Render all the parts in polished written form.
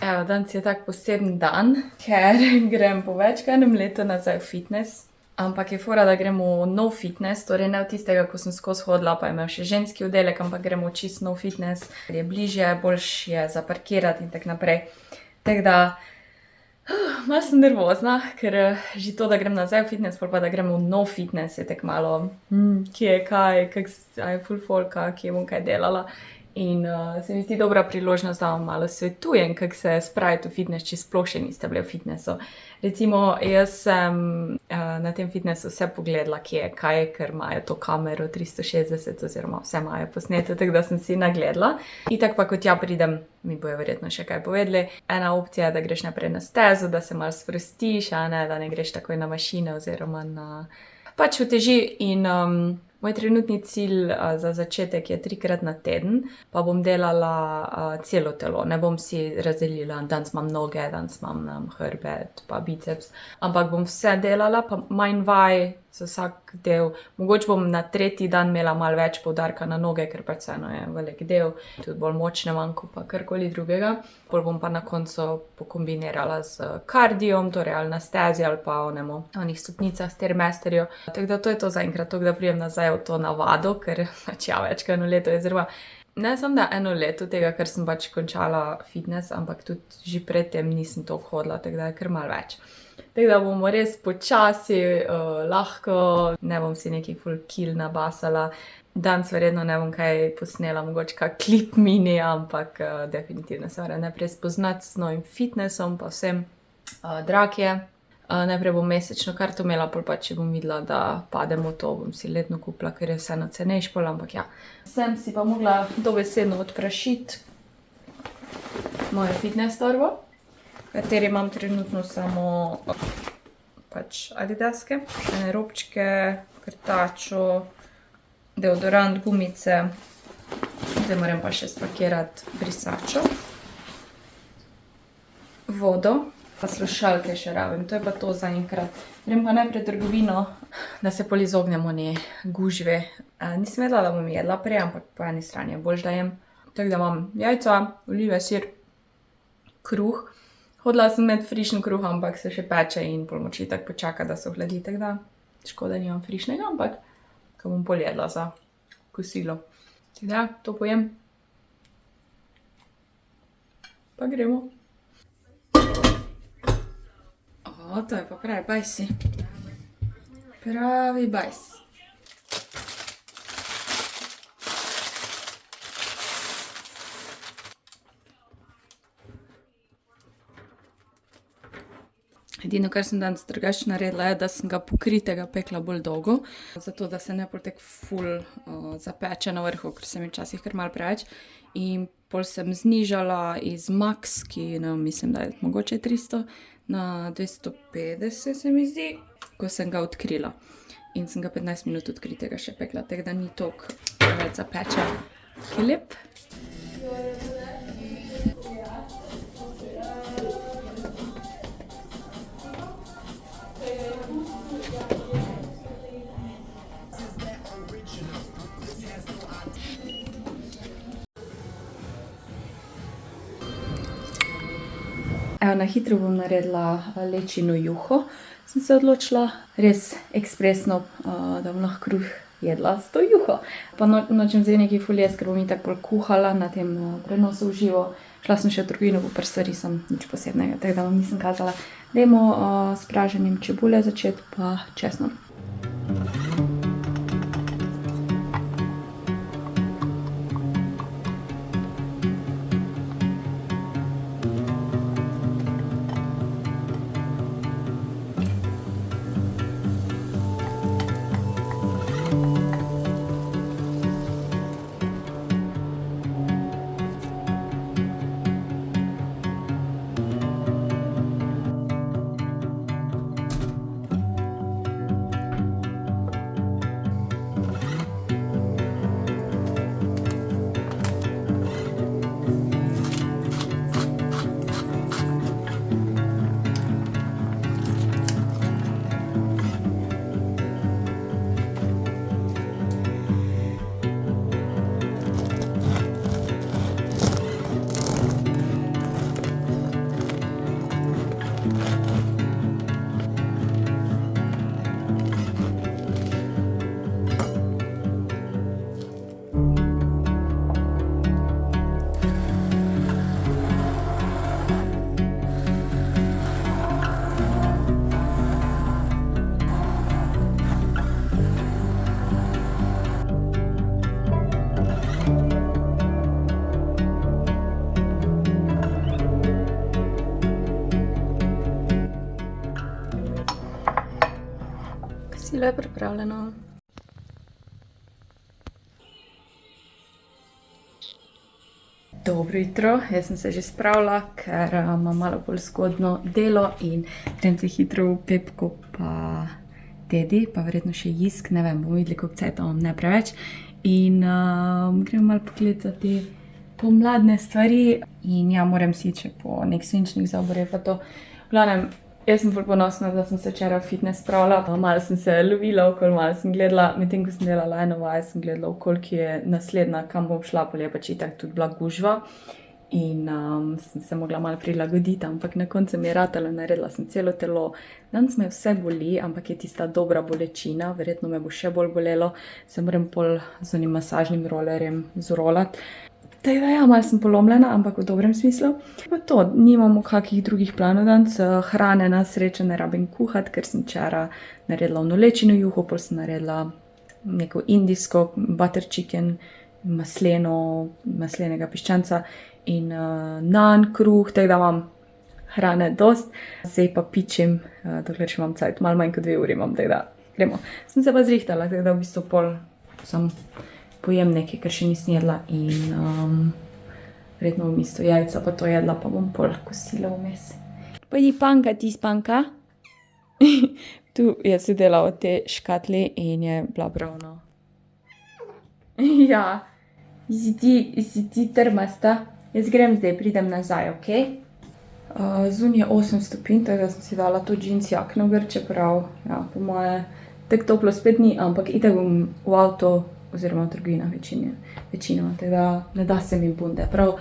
Evo, danes je tak poseben dan, ker grem po več kot enem letu nazaj v fitness. Ampak je fora, da gremo v nov fitness, torej ne v tistega, ko sem skozi hodila, pa je imel še ženski oddelek, ampak gremo v čist nov fitness, ker je bližje, boljše je za parkirati in tako naprej. Tako da, malo sem nervozna, ker že to, da grem nazaj v fitness, pol pa da gremo v nov fitness, je tako malo, kje je kaj, a je ful folka, kje bom kaj delala. In se mi zdi dobra priložnost, da vam malo svetujem, kako se spraviti v fitness, če sploh še niste bili v fitnessu. Recimo, jaz sem na tem fitnessu vse pogledala, kje je kaj, ker imajo to kamero 360 oziroma vse imajo posneto, tako da sem si nagledala. Itak pa, kot ja pridem, mi bojo verjetno še kaj povedali. Ena opcija je, da greš naprej na stezo, da se malo sprostiš, a ne, da ne greš takoj na mašine oziroma na pač uteži in moj trenutni cilj za začetek je 3-krat na teden, pa bom delala celo telo. Ne bom si razdelila, danes imam noge, danes imam hrbet, pa biceps, ampak bom vse delala, pa manj vaj za vsak del. Mogoče bom na tretji dan imela malo več poudarka na noge, ker pač vseeno je velik del, tudi bolj močne manjko pa karkoli drugega. Pol bom pa na koncu pokombinirala z kardijom, torej ali na stezi ali pa onih stopnicah, stairmasterju. Tako da to je to zaenkrat, tako da pridem nazaj v to navado, ker pač ja, več kot eno leto je zelo. Ne samo da eno leto tega, ker sem pač končala fitness, ampak tudi že predtem nisem toliko hodila, tako da je kar malo več. Tako da bomo res počasi, lahko, ne bom si nekaj ful kil nabasala. Danes verjetno ne bom kaj posnela, mogoče kak klip mini, ampak definitivno se moram najprej spoznati s novim fitnessom, pa vsem drag je. Najprej bom mesečno karto imela, pol pa če bom videla, da pademo to, bom si letno kupila, ker je vseeno cenejš pol, ampak ja. Sem si pa mogla dobesedno odprašiti mojo fitness torbo, v kateri imam trenutno samo pač adidaske, robčke, krtačo, deodorant, gumice, zdaj moram pa še spakirati brisačo, vodo, pa slušalke še rabim, to je pa to zaenkrat. Grem pa najprej v trgovino, da se pol izognemo one gužve. Nisem vedela, da bom jedla prej, ampak po eni strani je boljše, da jem. Tako da imam jajca, olive, sir, kruh. Hodila sem med frišen kruh, ampak se še peče in pol moči tako počaka, da se ohladi, tako da škoda nimam frišnega, ampak ko bom pol jedla za kosilo. Tako da, to pojem. Pa gremo. To je pa pravi bajsi. Pravi bajs. Edino, kar sem danes drugače naredila, je, da sem ga pokritega pekla bolj dolgo, zato da se ne pol tako ful zapeče na vrhu, ker se mi včasih kar malo preveč. In pol sem znižala iz max, ki mislim, da je mogoče 300, na 250 se mi zdi, ko sem ga odkrila. In sem ga 15 minut odkritega še pekla, tako da ni toliko več zapeče. Je lep. Evo, na hitro bom naredila lečino juho. Sem se odločila res ekspresno, da bom lahko kruh jedla s to juho. Pa nočem zdaj nekaj ful jesti, ker bom itak pol kuhala na tem prenosu v živo. Šla sem še v trgovino, po stvari sem nič posebnega, tako da vam nisem kazala. Dajmo s praženjem čebule začeti, pa česnom. Kosilo je pripravljeno. Dobro jutro, jaz sem se že spravila, ker imam malo bolj zgodno delo in grem se hitro v Pepko pa Dedi, pa verjetno še Jisk, ne vem, bomo videli, koliko cajta imam, ne preveč. In grem malo pogledati za te pomladne stvari in ja, moram si iti po nek svinčnik za obrje pa to. V glavnem, jaz sem ful ponosna, da sem se včeraj v fitness spravila. Malo sem se lovila okoli, malo sem gledala, medtem ko sem delala eno vajo, sem gledala okoli, ki je naslednja, kam bom šla, pol je pač itak tudi bila gužva. In sem se mogla malo prilagoditi, ampak na koncu mi je ratalo, naredila sem celo telo. Danes me vse boli, ampak je tista dobra bolečina, verjetno me bo še bolj bolelo. Se moram pol z onim masažnim rolerjem zrolati. Tako da ja, malo sem polomljena, ampak v dobrem smislu. Pa to, nimamo kakih drugih planov danes, hrane na srečo ne rabim kuhati, ker sem včeraj naredila vnolečino juho, pol sem naredila neko indijsko butter chicken, maslenega piščanca in nan, kruh, tako da imam hrane dost. Zdaj pa pičim, dokler še imam cajt, malo manj kot 2 uri imam, tako da gremo. Sem se pa zrihtala, tako da v bistvu pol sem pojem nekaj, ker še nisem jedla in verjetno bom isto jajca pa to jedla, pa bom pol kosila vmes. Pojdi panka, ti spanka. Tu je sedela od te škatli in je bila bravno. Ja, si ti trmasta. Jaz grem zdaj, pridem nazaj, okej? Zunaj je 8 stopinj, tako da sem si dala to džins jakno gor, čeprav, ja, po moje tako toplo spet ni, ampak itak bom v avto oziroma v trgovinah večinoma, tako da ne da se mi bunde. Prav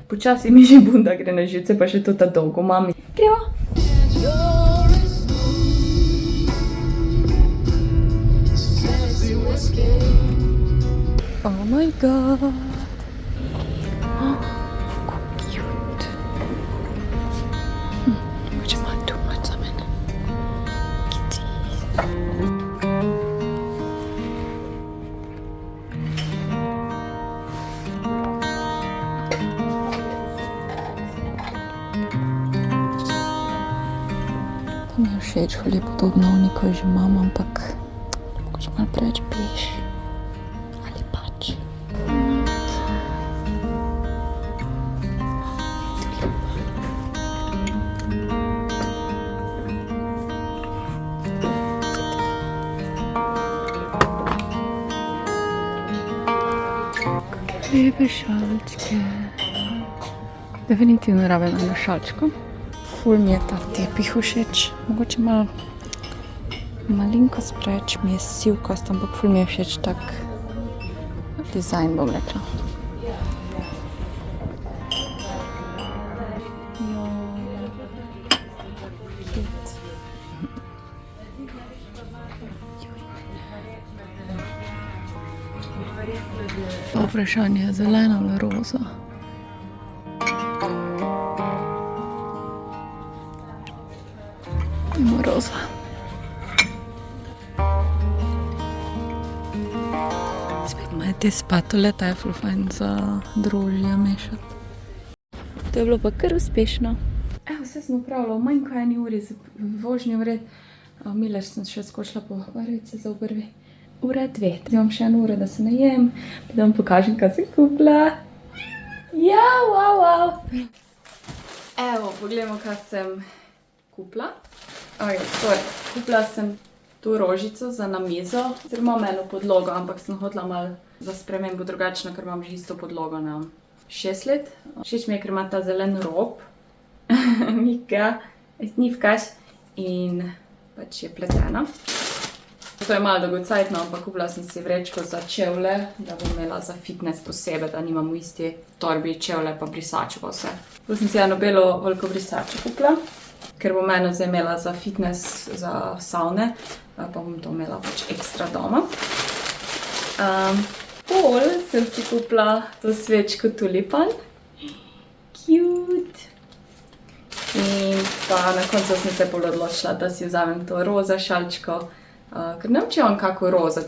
počasi mi že bunda gre na živce, pa še to ta dolgo imam. Gremo! Oh my god! Mi je všeč, ful je podobno oni, ko že imam, ampak mogoče malo preveč bež. Ali pač. Lepe šalčke. Definitivno rabim eno šalčko. Ful mi je ta tepih všeč, mogoče malinkost preveč mi je sivkost, ampak ful mi je všeč tak dizajn, bom rekla. Pa vprašanje je zelena ali roza. Ima roza. Spet imajo te spatule, ta je ful fajn za drožje mešati. To je bilo pa kar uspešno. Evo, vse sem upravila v manj kot 1 uri z vožnjo vred. Miler sem še skočila po barvice za obrvi. 1:02. Imam še 1 uro, da se najem, pa da vam pokažem, kaj sem kupila. Ja, wow. Evo, pogledamo, kaj sem kupila. Torej, kupila sem to rožico za na mizo, ker imam eno podlogo, ampak sem hotela malo za spremembo drugačno, ker imam že isto podlogo na 6 let. Všeč mi je, ker ima ta zelen rob, Mika, snifkaš in pač je pletena. To je malo dolgocajtno, ampak kupila sem si vrečko za čevlje, da bom imela za fitness posebej, da nimam v isti torbi čevlje pa brisačo pa vse. Tu sem si eno belo veliko brisačo kupila, ker bom eno zdaj imela za fitness, za savne, pa bom to imela pač ekstra doma. Pol sem si kupila to svečko tulipan. Cute. In pa na koncu sem se pol odločila, da si vzamem to roza šalčko, ker ne vem, če imam kako roza,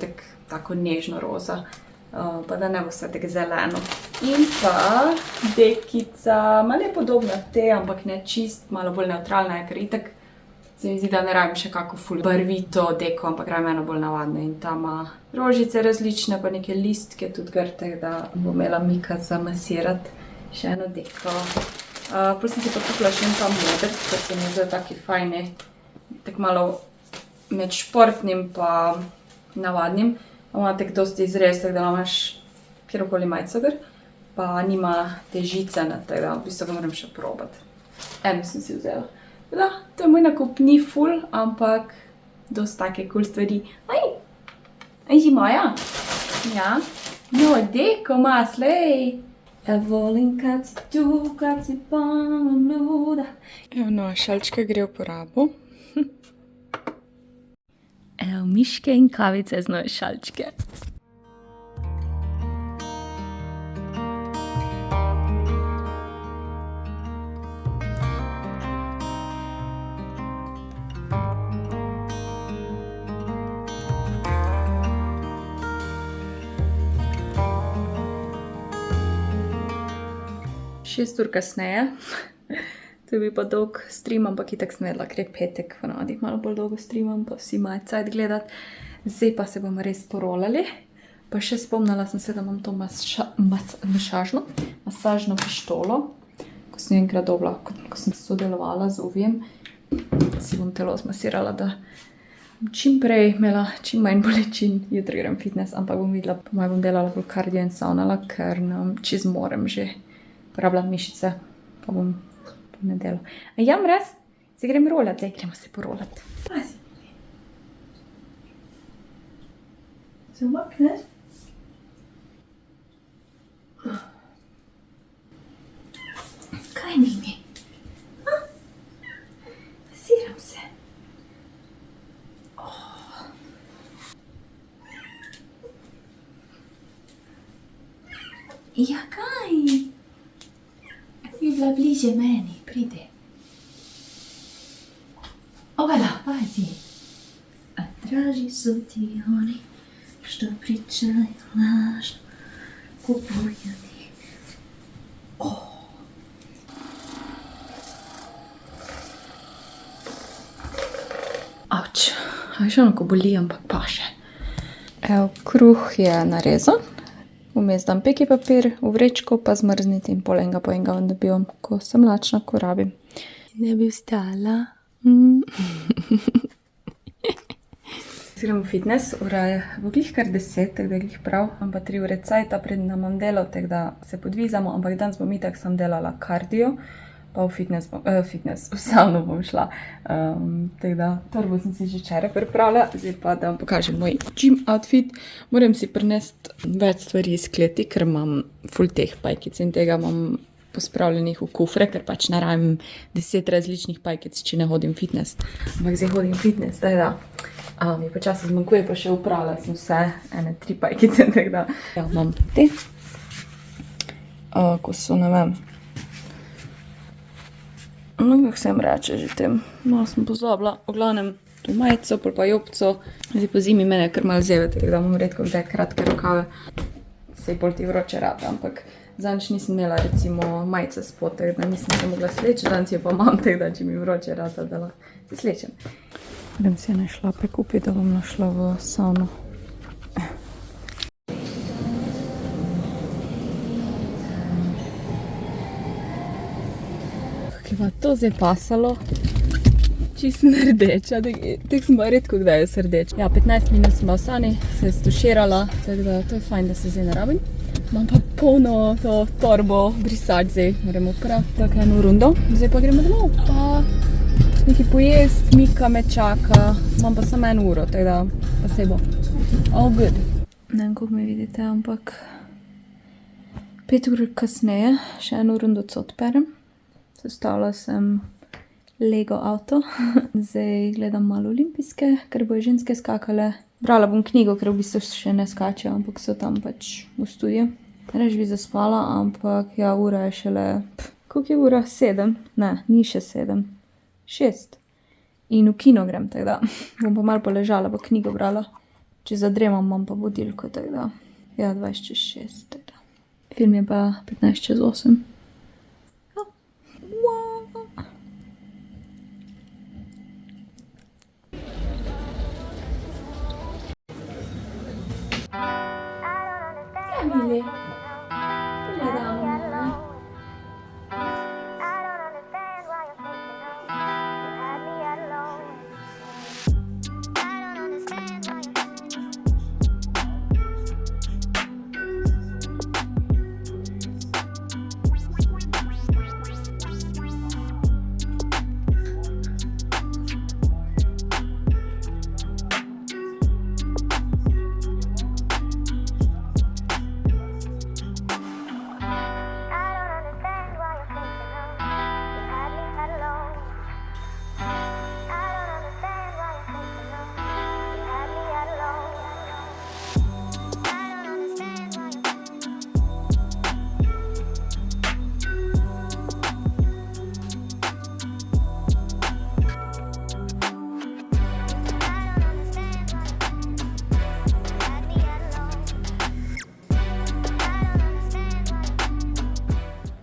tako nežno roza, pa da ne bo vse tako zeleno. In pa dekica, malo je podobna te, ampak ne čist, malo bolj neutralna je, ker itak Se mi zdi, da ne rabim še kako ful barvito deko, ampak rabim eno bolj navadno. In ta ima rožice različne, pa neke listke tudi grte, da bo imela Mika zamasirati še eno deko. Plus sem si pa kupila še en ta model, ker se mi je zdaj taki fajni, tako malo med športnim pa navadnim. Ima tako dosti izrez, tako da imaš kjerokoli majico gor, pa nima te žice na tega, v bistvu ga moram še probati. Eno sem si vzela. Da, to je moj nakup, ni ful, ampak dosti take cool stvari. Aj moja? Ja? No, deko imaš, lej! Ja volim, kad si tu, kad si polno bluda. Evo, no, šalčka gre v porabo. Evo, miške in kavice z nove šalčke. Šest ur kasneje, to je bil pa dolg stream, ampak itak sem vedela, ker je petek, ponavadi malo bolj dolgo streamam, pa vsi imajo cajt gledati. Zdaj pa se bomo res porolali, pa še spomnila sem se, da imam to masažno pištolo, ko sem enkrat dobila, ko sem sodelovala z Uvijem, si bom telo zmasirala, da čim prej imela čim manj bolečin. Jutri grem fitness, ampak bom videla, po mojem bom delala bolj kardio in saunala, ker čez moram že uporabljati mišice, pa bom nedelala. A ja, mraz, se grem rolati, zdaj gremo se porolati. Pazi. Se umakneš? Kaj mi mi? Masiram se. Ja, kaj? Bi bila bliže meni, pridi. Ovala, pazi. A draži su ti oni, što pričaju lažno, kupuju ti. Avč, a še onako boli, ampak paše. Evo, kruh je narezan. Vmes dam peki papir, v vrečko pa zmrzniti in pol enega po enega vam dobivam, ko sem lačna, ko rabim. Ne bi vstala. Grem v fitness, ura je v glih kar 10, tako da je glih prav, imam pa 3 ure cajta, preden imam delo, tako da se podvizamo, ampak danes bom itak sem delala kardio, pa v v savno bom šla. Tako da, torbo sem si že včeraj pripravila, zdaj pa da vam pokažem moj gym outfit. Moram si prinesti več stvari iz kleti, ker imam ful teh pajkic in tega imam pospravljenih v kufre, ker pač ne rabim 10 različnih pajkic, če ne hodim fitness. Ampak zdaj hodim fitness, tako da mi počasi zmanjkuje, pa še upravila sem vse, ene 3 pajkice, tako da ja, imam te. Ko so, ne vem, no, kako se jim reče že tem, malo sem pozabila, v glavnem to majico, pol pa jopco, zdaj po zimi mene kar malo zeve, tako da imam redko kdaj kratke rokave, sej pol ti vroče rata, ampak zadnjič nisem imela recimo majice spod, tako da nisem se mogla sleči, danes jo pa imam, tako da če mi vroče rata, da lahko se slečem. Grem si ene šlape kupiti, da bom našla v savno. Ki pa to zdaj pasalo, čisto rdeča, tako sem pa redko kdaj jaz rdeč. Ja, 15 minut sem bila v sani, se je stuširala, tako da to je fajn, da se zdaj ne rabim. Imam pa polno to torbo brisač zdaj, moramo opraviti tako eno rundo. Zdaj pa gremo domov, pa nekaj pojest, Mika me čaka, imam pa samo 1 uro, tako da pa sej bo. All good. Ne vem, kako me vidite, ampak 5 ur kasneje, še 1 rundo odperem. Sestavila sem Lego avto, zdaj gledam malo olimpijske, ker bojo ženske skakale. Brala bom knjigo, ker v bistvu še ne skačejo, ampak so tam pač v studiu. Reč bi zaspala, ampak ja, ura je šele, koliko je ura? 7? Ne, ni še 7. 6. In v kino grem, tako da bom pa malo poležala, pa knjigo brala. Če zadremam, imam pa budilko, tako da ja, 20:06, tako da. Film je pa 8:15. Mili. Gledamo.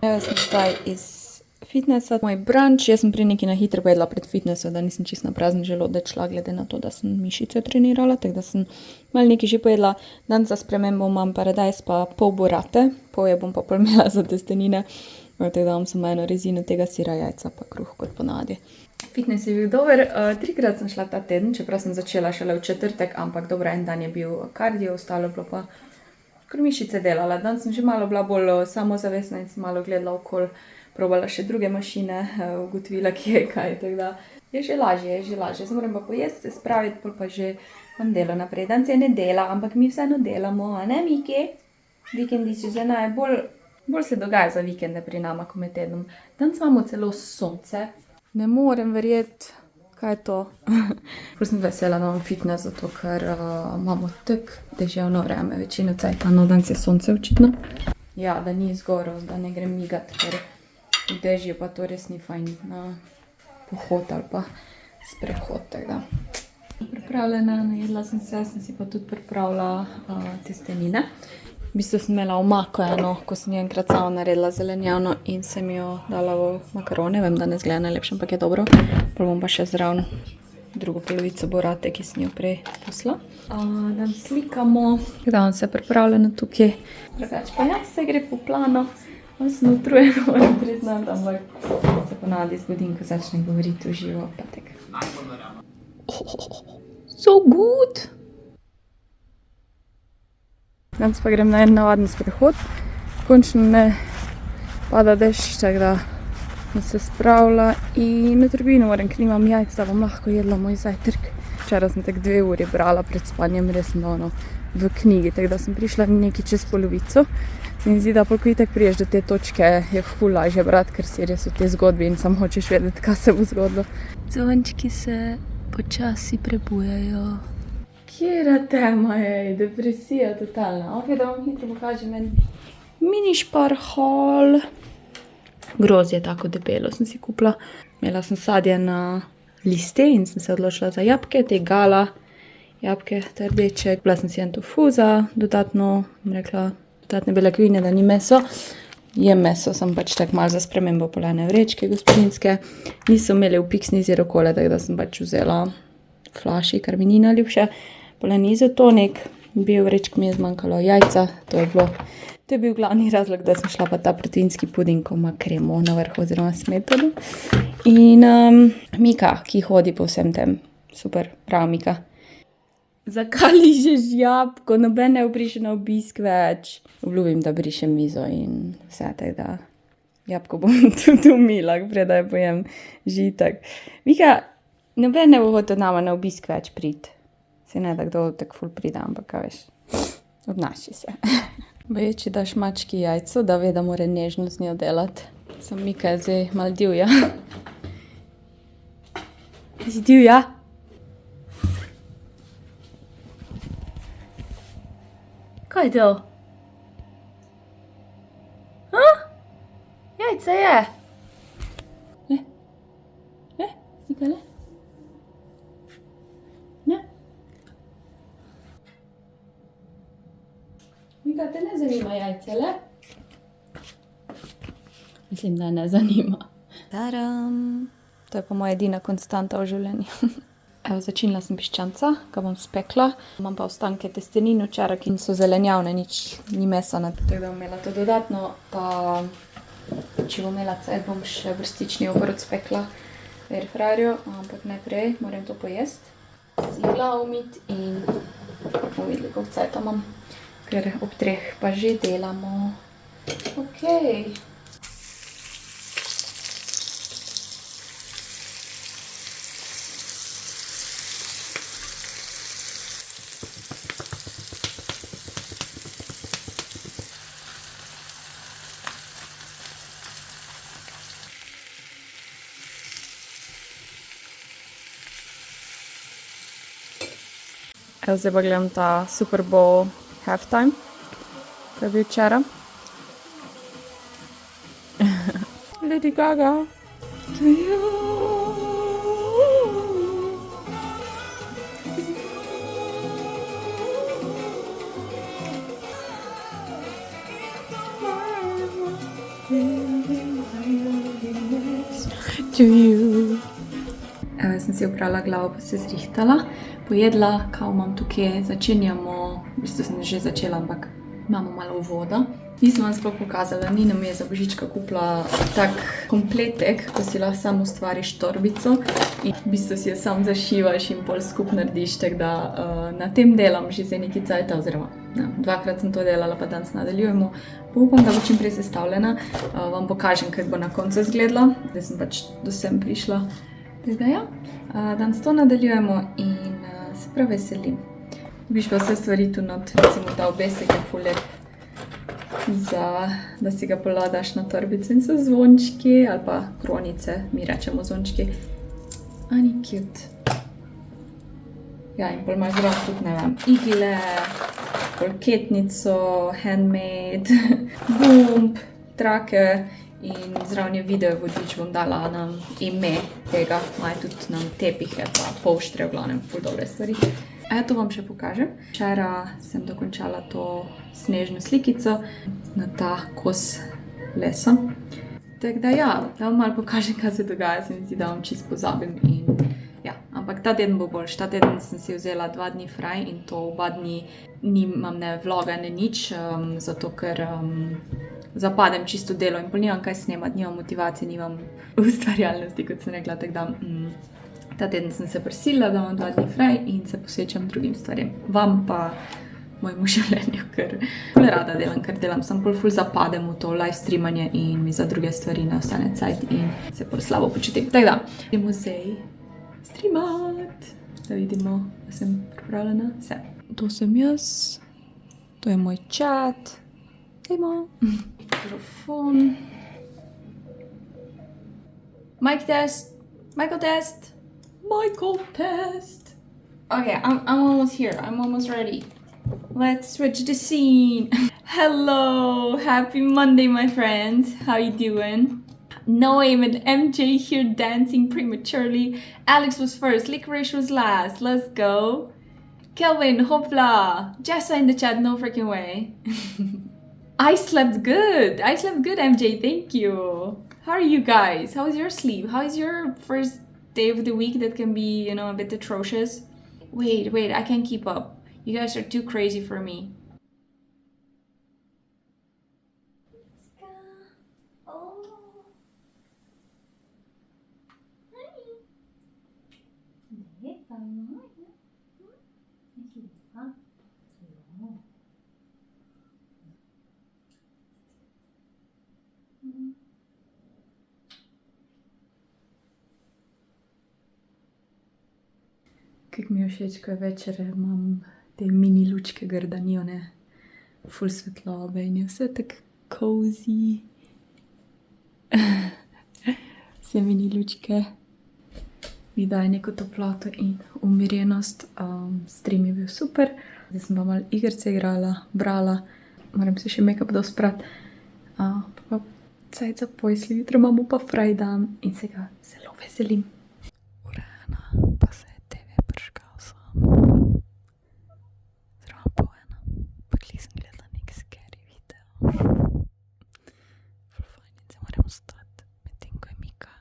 Jaz sem zdaj iz fitnessa, moj brunch. Jaz sem prej nekaj na hitro pojedla pred fitnessom, da nisem čisto na prazen želodec šla, glede na to, da sem mišice trenirala, tako da sem malo nekaj že pojedla. Danes za spremembo imam paradajz pa pol burate, pol je bom pa pol imela za testenine, tako da imam samo eno rezino tega sira, jajca pa kruh kot ponavadi. Fitness je bil dober, 3-krat sem šla ta teden, čeprav sem začela šele v četrtek, ampak dobro, en dan je bil kardio, ostalo bilo pa kar mišice delala. Danes sem že malo bila bolj samozavestna in sem malo gledala okoli, probala še druge mašine, ugotovila, kje je kaj, tako da je že lažje. Zdaj moram pa pojesti, se spraviti, pol pa že imam delo naprej. Danes je nedela, ampak mi vseeno delamo, a ne, Miki? Vikendi so že bolj se dogaja za vikende pri nama, ko med tednom. Danes imamo celo sonce. Ne morem verjeti, kaj je to. Prav sem vesela, da imam fitness, zato ker imamo tako deževno vreme, večino cajta, no danes je sonce očitno. Ja, da ni zgoro, da ne grem migat, ker v dežju pa to res ni fajn na pohod ali pa sprehod, tako da. Pripravljena, najedla sem se, sem si pa tudi pripravila testenine. V bistvu sem imela omako eno, ko sem jo enkrat sama naredila zelenjavno in sem jo dala v makarone. Vem, da ne zgleda najlepše, ampak je dobro. Pol bom pa še zraven drugo polovico burate, ki sem jo prej posla. Dan slikamo, da bom se pripravljena tukaj. Drugače pa ja, vse gre po planu. Malo sem utrujena, moram priznati, ampak se ponavadi zgodim, ko začnem govoriti v živo. So good! Danes pa grem na en navaden sprehod. Končno ne pada dež, tako da sem se spravila in na trgovino moram, ker nimam jajc, da bom lahko jedla moj zajtrk. Včeraj sem tako 2 uri brala pred spanjem, res sem bila v knjigi, tako da sem prišla nekaj čez polovico. Se mi zdi, da ko itak priješ do te točke, je ful lažje brati, ker si res v te zgodbi in samo hočeš vedeti, kaj se bo zgodilo. Zvončki se počasi prebujajo. Kjera tema je, depresija totalna. Ok, da vam hitro pokažem en mini šparhal. Groz je tako debelo, sem si kupila. Imela sem sadje na liste in sem se odločila za jabke, te gala jabke, te rdeče. Kupila sem si en tofu za dodatne beljakovine, da ni meso. Jem meso, sem pač tak malo za spremembo polene vrečke gospodinjske. Niso imeli v Pixni zero kole, tako da sem pač vzela flaši, kar mi ni najljubše. Poleni izotonik, bil vrečk mi je zmanjkalo jajca, to je bil glavni razlog, da sem šla pa ta proteinski puding, ko ima kremo na vrhu oziroma smetano. In Mika, ki hodi po vsem tem, super, prav Mika. Zakaj ližeš jabko, noben ne obriše na obisk več? Obljubim, da brišem mizo in vse, tako da jabko bom tudi umila, predaj pojem žitek. Mika, noben ne bo hotel nama na obisk več priti. Se ne da kdo tako ful pride, ampak kaj veš, obnaši se. Baje, če daš mački jajco, da ve, da mora nežno z njo delati. Sam Mika je zdaj mal divja. Si divja? Kaj je to? Jajce je. Le, Mika, le. Mika, te ne zanima jajce, le? Mislim, da ne zanima. Taram! To je pa moja edina konstanta v življenju. Evo, začinila sem piščanca, ga bom spekla. Imam pa ostanke testenin včeraj, ki so zelenjavne, nič ni mesa. Tako da bom imela to dodatno, pa če bom imela cajt, bom še brstični obrod spekla v airfryerju, ampak najprej moram to pojesti. Si glavo umiti in bomo videli, koliko cajta imam, ker ob 3 pa že delamo. Okej. Evo, zdaj pa gledam ta Super Bowl halftime, ko je bil včeraj. Lady Gaga. To you. To you. Evo, jaz sem si oprala glavo, pa se zrihtala, pojedla, kao imam tukaj, začenjamo, v bistvu sem že začela, ampak imamo malo voda. Nisem vam sploh pokazala, Nina mi je za božička kupila tak kompletek, ko si lahko sam ustvariš torbico in v bistvu si jo sam zašivaš in pol skup narediš, tako da na tem delam že zdaj nekaj cajta, oziroma 2-krat sem to delala, pa danes nadaljujemo. Pa upam, da bo čim prej sestavljena, vam pokažem, kako bo na koncu izgledala, zdaj sem pač do sem prišla. Tako da ja, danes to nadaljujemo in se prav veselim. Dobiš pa vse stvari tu not, recimo ta obesek je ful lep, da si ga poladaš na torbico in so zvončki, ali pa kronice, mi rečemo zvončki. Ani cute. Ja, in pol imaš zraven tudi, ne vem, igile, pol ketnico, handmade, gumb, trake in zraven je video vodič, bom dala nam ime tega, imajo tudi nam tepihe, pa polštre, v glavnem, ful dobre stvari. To vam še pokažem. Včeraj sem dokončala to snežno slikico na ta kos lesa. Tako da ja, da vam malo pokažem, kaj se dogaja, se mi zdi, da vam čisto pozabim in ja, ampak ta teden bo boljš. Ta teden sem si vzela 2 dni fraj in to oba dni nimam ne vloga, ne nič, zato ker zapadem čisto delo in pol nimam kaj snemati, nimam motivacije, nimam ustvarjalnosti, kot sem rekla, tako da ta teden sem se prisilila, da imam 2 dni fraj in se posvečam drugim stvarem. Vam pa mojemu življenju, ker ful rada delam, ker delam, sem pol ful zapadem v to live streamanje in mi za druge stvari ne ostane cajt in se pol slabo počutim. Tako da, idemo zdaj streamat, da vidimo, da sem pripravljena. Vse. To sem jaz, to je moj chat, dajmo, mikrofon. Mic test, Michael test. Michael test. Okay, I'm almost here. I'm almost ready. Let's switch the scene. Hello, happy Monday, my friends. How you doing? Noam and MJ here dancing prematurely. Alex was first, Licorice was last. Let's go. Kelvin, hopla. Jessa in the chat, no freaking way. I slept good. I slept good, MJ. Thank you. How are you guys? How was your sleep? How is your first day of the week that can be, you know, a bit atrocious? Wait, I can't keep up. You guys are too crazy for me. Kako mi je všeč, ko je večer, imam te mini lučke grdanione, ful svetlobe in je vse tako cozy. Vse mini lučke mi daje neko toploto in umirjenost. Stream je bil super, zdaj sem pa malo igrice igrala, brala, moram se še make-up dosprati. Pa cajt za pojsli, jutro imamo pa fraj dan in se ga zelo veselim. Urejena, pa se je TV prškal sam. Zraven pol 1, pa glih sem gledala nek scary video. Ful fajn in se moram stati, medtem ko je Mika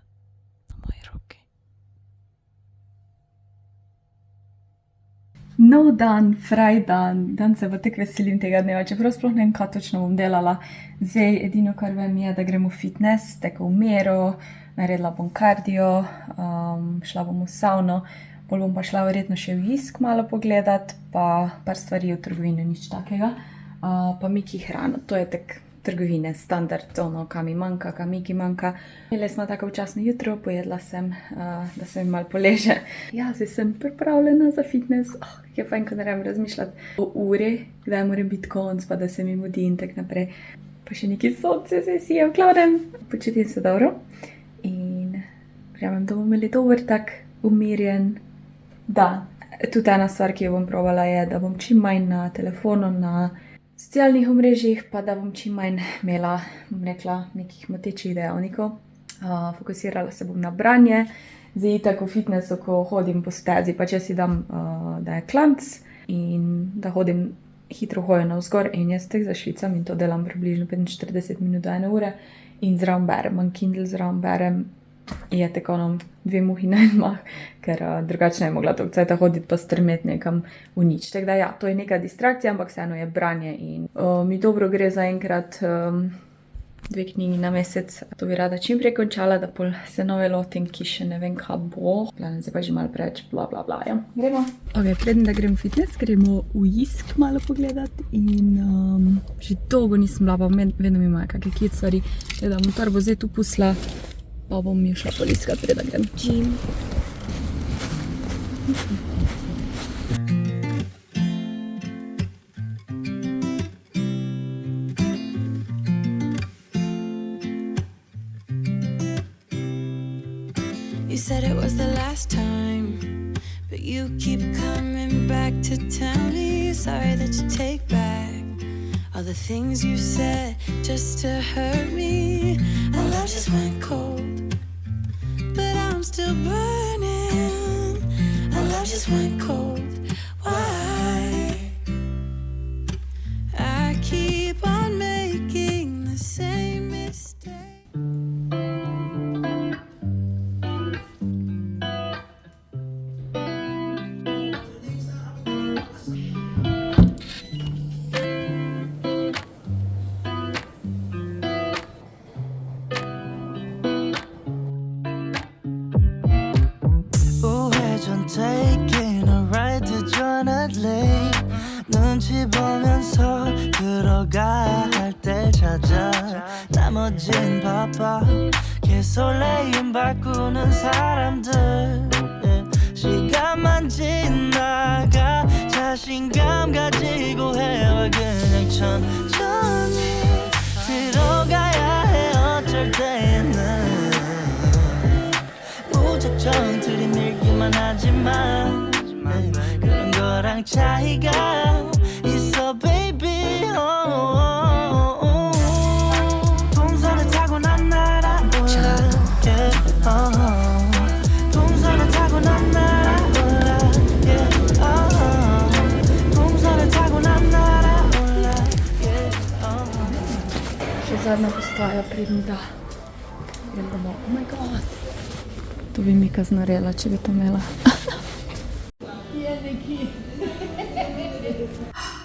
na moji roki. Nov dan, fraj dan, dan se pa tako veselim tega dneva, čeprav sploh ne vem, kaj točno bom delala. Zdaj, edino, kar vem, je, da grem v fitness, tako v mero, naredila bom kardio, šla bom v savno, bolj bom pa šla verjetno še v Isk malo pogledat, pa par stvari v trgovini, nič takega, pa Miki hrano, to je tak trgovine, standard, ono, kaj mi manjka, kaj Miki manjka. Imeli smo tako včasno jutro, pojedla sem, da se mi malo poleže. Ja, zdaj sem pripravljena za fitness, je fajn, ko ne rabim razmišljati o uri, kdaj mora biti konc, pa da se mi mudi in tak naprej. Pa še neki sonce se sije v glavnem. Počutim se dobro in verjamem, da bomo imeli dober tak umirjen dan. Tudi ena stvar, ki jo bom probala, je, da bom čim manj na telefonu, na socialnih omrežjih, pa da bom čim manj imela, bom rekla, nekih motečih dejavnikov. Fokusirala se bom na branje. Zdaj tako v fitnessu, ko hodim po stezi, pa če si dam, da je klanc in da hodim hitro hojo navzgor in jaz tek zašvicam in to delam približno 45 minut do 1 ure in zraven berem, imam Kindle zraven berem. Je tako ono 2 muhi na en mah, ker drugače ne bi mogla toliko cajta hoditi pa strmeti nekam v nič. Tako da ja, to je neka distrakcija, ampak vseeno je branje in mi dobro gre zaenkrat 2 knjigi na mesec. To bi rada čim prej končala, da pol se nove lotim, ki še ne vem, kaj bo. Planem se pa že malo preveč, bla bla bla, ja. Gremo. Ok, preden da grem v fitness, gremo v Isk malo pogledat in že dolgo nisem bila, pa vedno mi imajo kakve kit stvari. Da motor bo zdaj tu pusla. Pa bom jo šla poliskat, preda grem v gym. You said it was the last time, but you keep coming back to tell me sorry that you take back all the things you said just to hurt me. Our love just went cold, but I'm still burning. Our love just went cold. Why? I keep on making the same mistake. Taking a ride to Jonathan Lake 눈치 보면서 들어가야 할 때 찾아 나머진 바빠 개설레임 바꾸는 사람들 시간만 지나가 자신감 가지고 해와 그냥 천천히 들어가야 해 어쩔 때는 무작정 들이밀기만 하지만 그런 거랑 차이가 있어 baby 동선을 타고 난 날아올라 동선을 타고 난 날아올라 동선을 타고 난 날아올라 Še zadnja postaja pridem da. Grem domov. Oh my god. To bi Mika znarela, če bi to imela.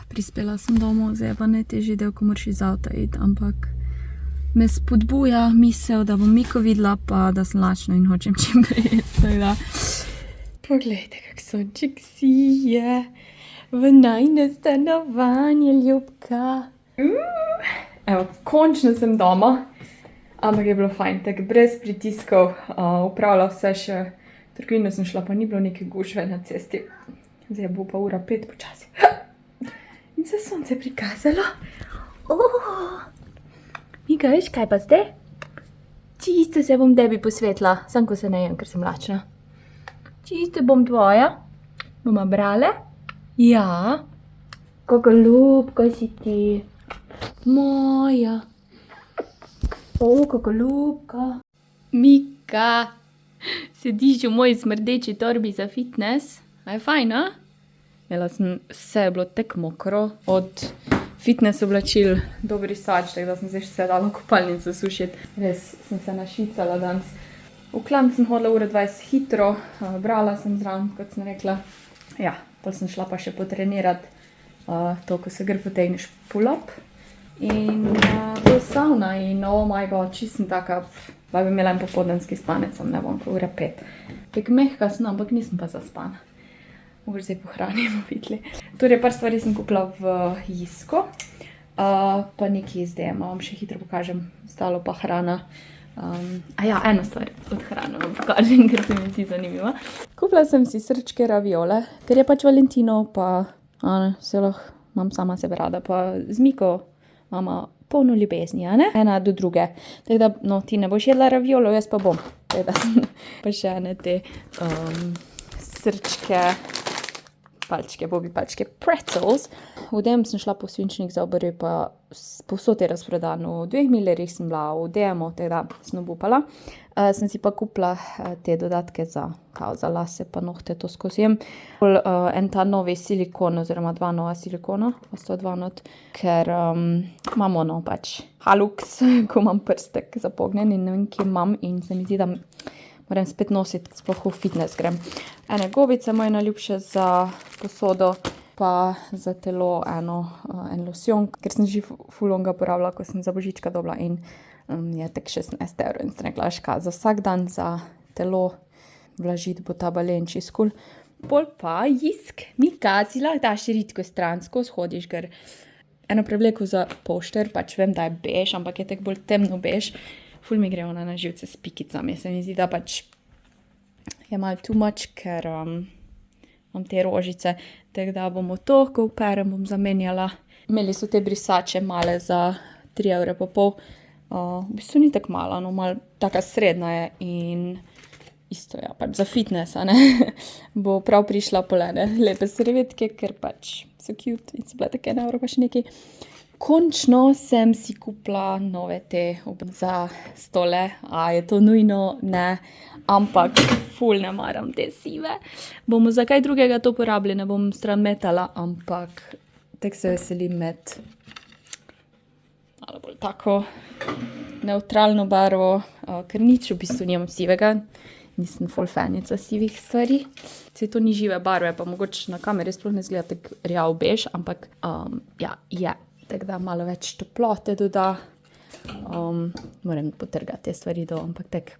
Prispela sem domov, zdaj je pa najtežji del, ko moraš iz avta iti, ampak me spodbuja misel, da bom Miko videla, pa da sem lačna in hočem čim prej jesti. Poglejte, kak sonček sije v najino stanovanje, ljubka. Evo, končno sem doma. Ampak je bilo fajn, tako brez pritiskov, upravila vse še, v trgovino sem šla, pa ni bilo neke gužve na cesti. Zdaj bo pa 5:05 počasi. In se sonce prikazalo. Mika, veš kaj pa zdaj? Čisto se bom tebi posvetila, sam ko se ne jem, ker sem lačna. Čisto bom tvoja. Bomo brale? Ja. Kako ljubka si ti. Moja. Kako ljubka. Mika, sediš v moji smrdeči torbi za fitness. A je fajn, a? Imela sem, vse je bilo tako mokro, od fitness oblačil do brisač, tako da sem zdaj še dala v kopalnico sušiti. Res sem se našvicala danes. V klanc sem hodila 1:20 hitro, brala sem zraven, kot sem rekla. Ja, Pol sem šla pa še potrenirati to, ko se gre potegneš pull-up. In to je sauna in oh my god, čisto sem taka, pa bi imela en popoldanski spanec, sem ne bom, ure 5. Tako mehka sem, ampak nisem pa zaspana. Mogoče zdaj pohranimo videli. Torej, par stvari sem kupila v Jisko, pa nekaj iz DM-a, vam še hitro pokažem, ostalo pa hrana. Eno stvar od hrane vam pokažem, ker se mi zdi zanimiva. Kupila sem si srčke raviole, ker je pač Valentino, pa se lahko imam sama sebe rada, pa z Miko imamo polno ljubezni, ena do druge. Tako da, no, ti ne boš jedla raviolo, jaz pa bom. Tako da sem pa še ene te srčke, palčke, bobi palčke, pretzels. V DM sem šla po svinčnik za obrvi, pa povsod je razprodano. V 2 milerjih sem bila v DM-u, tako da sem obupala. Sem si pa kupila te dodatke za lase pa nohte, to skozi jem. En ta novi silikon, oziroma 2 nova silikona, sta 2 not, ker imam ono pač halux, ko imam prstek zapognjen in ne vem, kje imam in se mi zdi, da moram spet nositi, sploh v fitness grem. Ene gobice moje najljubše za posodo, pa za telo en losjon, ker sem že ful longa porabila, ko sem za božička dobila in je tak 16 € in sem rekla, za vsak dan za telo vlažiti bo ta balen čist cool. Pol pa Jisk mi kaci lahko daš ritko stransko, shodiš, ker eno prevleko za pošter, pač vem, da je bež, ampak je tak bolj temno bež. Ful mi gre ona na živce s pikicami. Se mi zdi, da pač je malo too much, ker imam te rožice. Tako da bomo to, ko operem, bom zamenjala. Imeli so te brisače male za 3,5 €. V bistvu ni tako mala, no, malo taka srednja je in isto je, pač za fitness, bo prav prišla polene lepe servetke, ker pač so cute in so bile take 1 € pa še nekaj. Končno sem si kupila nove te za stole. Je to nujno? Ne. Ampak ful ne maram te sive. Bomo za kaj drugega to porabili, ne bom stran metala, ampak tako se veselim imeti malo bolj tako neutralno barvo, ker nič v bistvu nimam sivega. Nisem ful fanica sivih stvari. Se to ni žive barve, pa mogoče na kameri sploh ne zgleda tako rjav bež, ampak je. Tako da malo več toplote doda. Moram potrgati te stvari do, ampak tako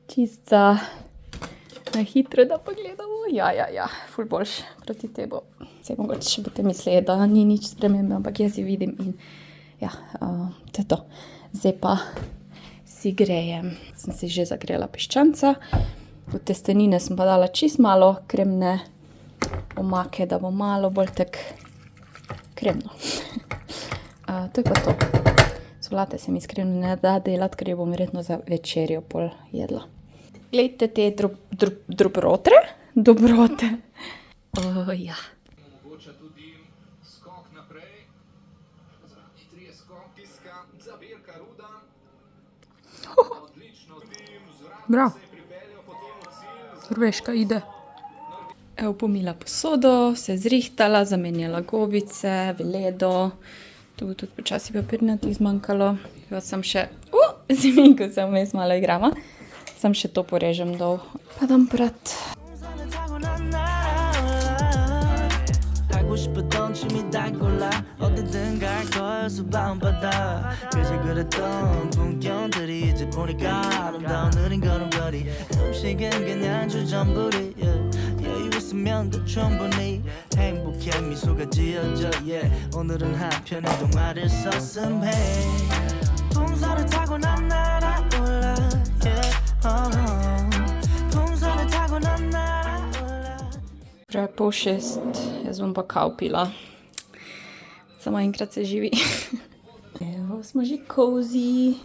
čista na hitro, da pogledamo. Ja, ful boljš proti tebu. Se mogoče še boste mislili, da ni nič spremembe, ampak jaz jo vidim in to je to. Zdaj pa si grejem. Sem si že zagrela piščanca. Od testenine sem pa dala čist malo kremne omake, da bo malo bolj tak kremno. To je pa to. Solate se mi iskreno ne da delati, ker jo bom verjetno za večerjo pol jedla. Glejte te dobrote. Ja. Omogoča tudi skok naprej. Zadnji 3 skok, tiska, zabirka Ruda. Odlično. Bravo. Se je pripeljal potem v cilj. Norveška ide. Evo, pomila posodo, se zrihtala, zamenjala gobice, veledo. Tu bo tudi počasi papirnatih zmanjkalo. Sem še, ziminko se vmes malo igrama. Sem še to porežem dol. Pa dam prat. 하고 싶었던 춤이 다 골라 어디든 갈 거여서 밤바다 그저 그랬던 풍경들이 이제 보니까 아름다운 느린 걸음걸이 음식은 그냥 주전부리 여유 있으면 더 충분히 행복해 미소가 지어져 오늘은 한편의 동화를 썼음 해 풍선을 타고 난 날아올라 풍선을 타고 난 날아올라 Že pol 6, jaz bom pa kav pila. Samo enkrat se živi. Evo, smo že cozy,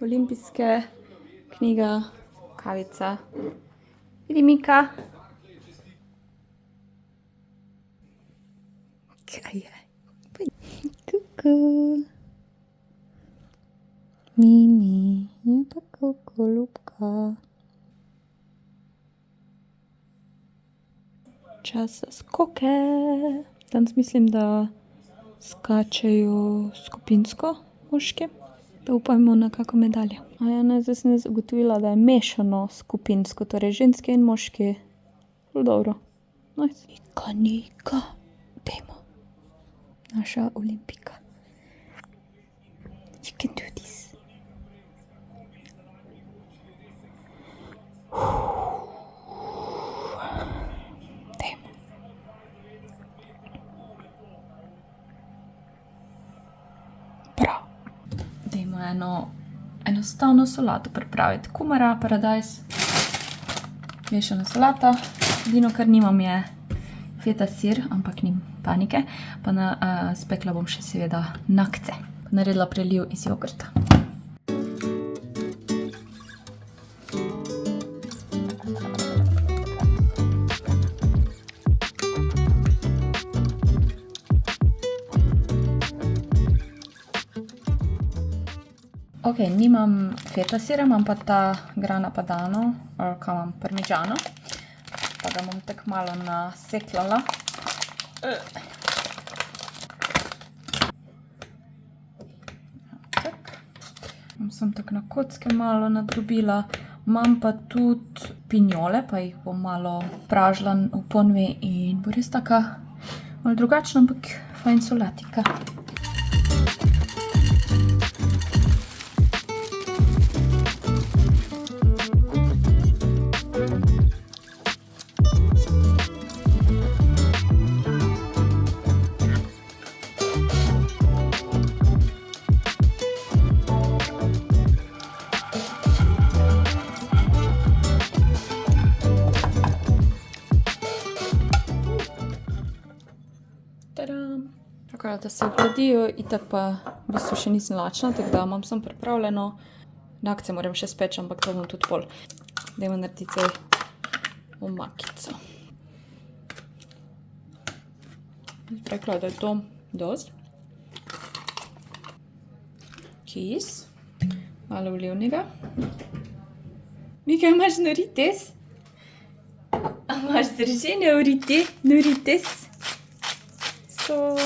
olimpijske, knjiga, kavica. Vidi Mika. Kaj je? Kuku. Mimi je pa kuku ljubka. Čas za skoke. Danes mislim, da skačejo skupinsko moški. Da upajmo na kako medaljo. Zdaj sem zagotovila, da je mešano skupinsko, torej ženske in moški. Dobro. Nice. Nika. Dajmo. Naša olimpika. You can do this. Dajmo. Prav. Dajmo enostavno solato pripraviti. Kumara, paradajz, mešana solata. Edino, kar nimam, je feta sir, ampak nim panike. Pa spekla bom še seveda nakce. Naredila preliv iz jogurta. Ok, nimam feta sira, imam pa ta grana padano, kaj imam, parmigiano. Pa ga bom tako malo nasekljala. Sem tako na kocke malo nadrobila. Imam pa tudi pinjole, pa jih bom malo pražila v ponvi in bo res taka malo drugačna, ampak fajn solatika. Tako da se ohladijo, itak pa v bistvu še nisem lačna, tako da imam sem pripravljeno. Nakce moram še speči, ampak to bom tudi pol. Dajmo narediti cel omakico. Rekla, da je to dost. Kis. Malo olivnega. Mika, imaš norites? A imaš držene norites? Super.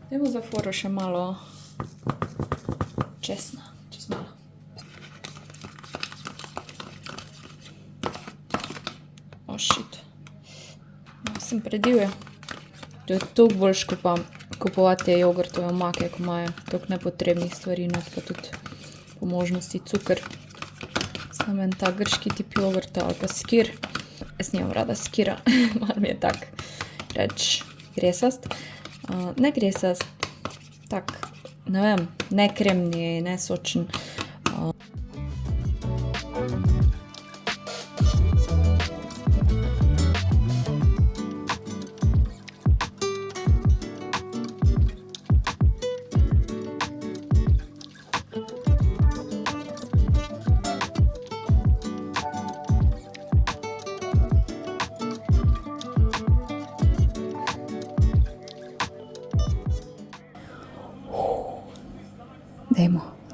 Dajmo za foro še malo česna. Čez malo. Oh, shit. Sem predivja. To je toliko boljš, ko pa kupovati jogurtove omake, ko imajo toliko nepotrebnih stvari, not pa tudi po možnosti cukor. Samo en ta grški tip jogurta ali pa skir. Jaz nimam rada skira, malo mi je tak, reč, gresast. Ne gresast, tak, ne vem, ne kremni, ne sočen.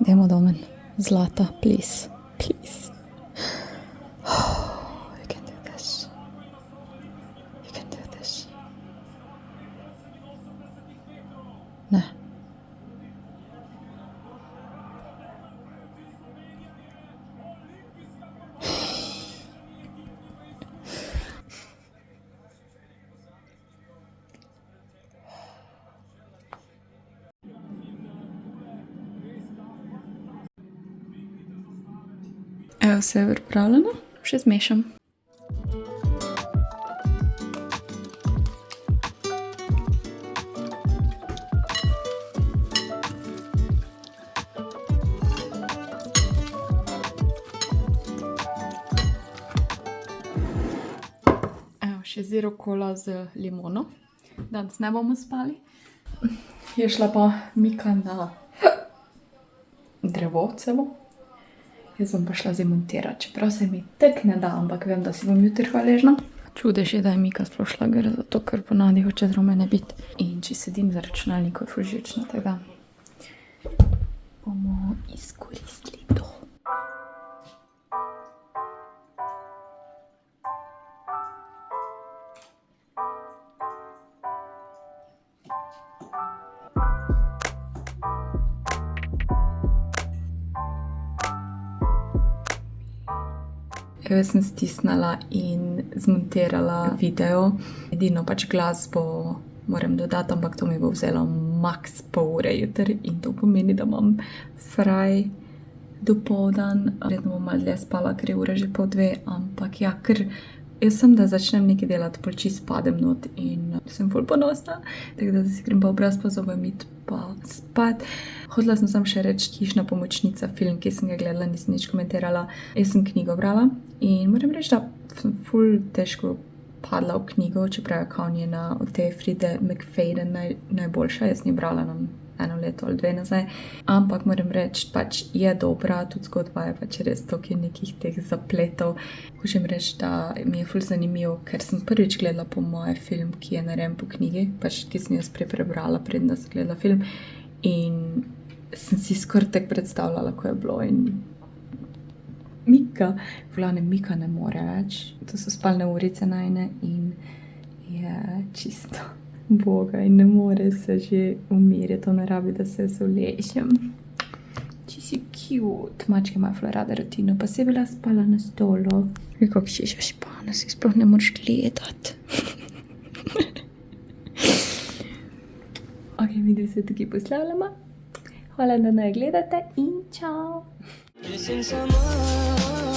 Dajmo domen. Zlata, please. Please. Oh, you can do this. You can do this. Ne. Evo, vse je pripravljeno. Še zmešam. Evo, še zero kola z limono. Danes ne bomo spali. Je šla pa Mika na drevo celo. Jaz bom pa šla zdaj montirati, čeprav se mi tak ne da, ampak vem, da si bom jutri hvaležna. Čudež je, da je Mika sploh šla gor, zato ker ponavadi hoče drome ne biti. In če sedim za računalnikom, je ful živčno, tako da bomo izkoristili to. Jaz sem stisnila in zmontirala video, edino pač glasbo moram dodati, ampak to mi bo vzelo max pol ure jutri in to pomeni, da imam fraj dopoldan. Verjetno bom malo dlje spala, ker je ura že pol 2, ampak ja, ker jaz sem, da začnem nekaj delati, pol čist padem not in sem ful ponosna, tako da si grem pa obraz pa zobe mit pa spat. Hodila sem samo še reči Hišna pomočnica, film, ki sem ga gledala, nisem nič komentirala. Jaz sem knjigo brala in moram reči, da sem ful težko padla v knjigo, čeprav je kao njena od te Fride McFadden najboljša. Jaz ni brala nam 1 leto ali 2 nazaj, ampak moram reči, pač je dobra, tudi zgodba je pač res toliko nekih teh zapletov. Hočem reči, da mi je ful zanimivo, ker sem prvič gledala po moje film, ki je narejen po knjigi, pač ki sem jaz prej prebrala, preden da sem gledala film in sem si skoraj tak predstavljala, ko je bilo in Mika, v glavnem Mika ne more več, to so spalne urice najne in je čisto Boga in ne more se že umiriti, to ne rabi, da se zauležem. Či si cute. Mačke imajo ful rada rutino, pa se je bila spala na stolu. Kako si že spala, si sploh ne moreš gledati. Ok, mi dve se tukaj poslavljamo. Hvala, da naj gledate in čau! Missing someone